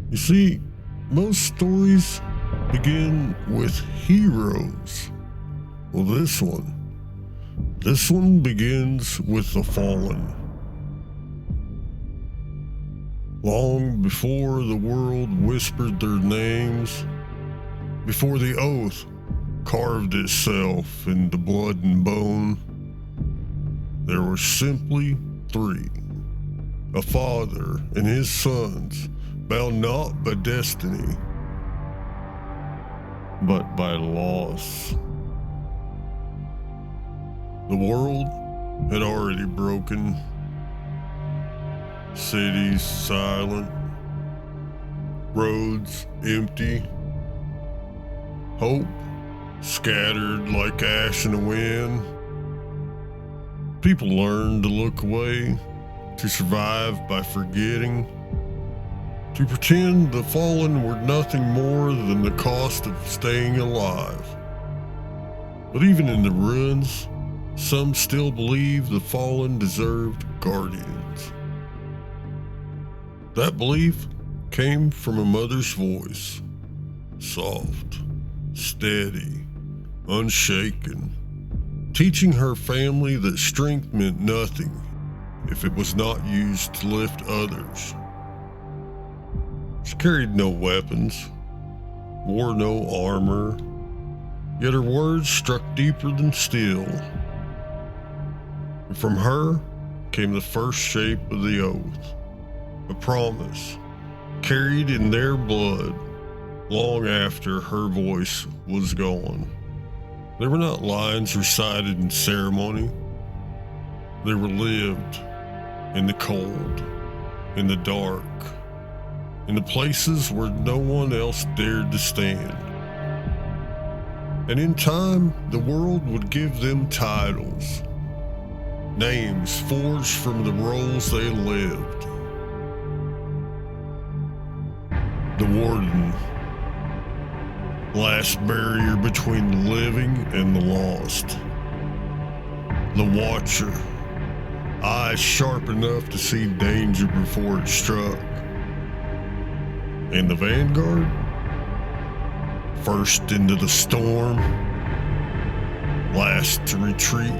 You see, most stories begin with heroes. Well, this one begins with the fallen. Long before the world whispered their names, before the oath carved itself into blood and bone, there were simply three: a father and his sons, bound not by destiny, but by loss. The world had already broken, cities silent, roads empty, hope scattered like ash in the wind. People learned to look away, to survive by forgetting, to pretend the fallen were nothing more than the cost of staying alive. But even in the ruins, some still believed the fallen deserved guardians. That belief came from a mother's voice, soft, steady, unshaken, teaching her family that strength meant nothing if it was not used to lift others. She carried no weapons, wore no armor, yet her words struck deeper than steel. And from her came the first shape of the oath, a promise carried in their blood long after her voice was gone. They were not lines recited in ceremony. They were lived in the cold, in the dark, in the places where no one else dared to stand. And in time, the world would give them titles, names forged from the roles they lived. The warden, last barrier between the living and the lost. The watcher, eyes sharp enough to see danger before it struck. And the vanguard, first into the storm, last to retreat.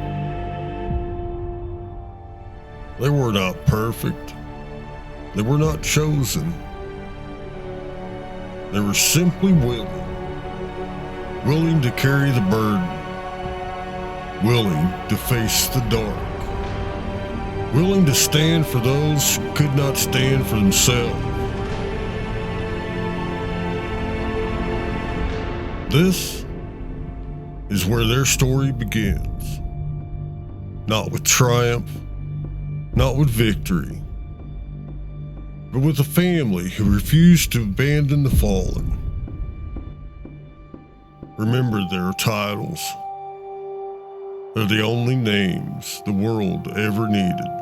They were not perfect. They were not chosen. They were simply willing to carry the burden, willing to face the dark, willing to stand for those who could not stand for themselves. This is where their story begins. Not with triumph, not with victory, but with a family who refused to abandon the fallen. Remember their titles. They're the only names the world ever needed.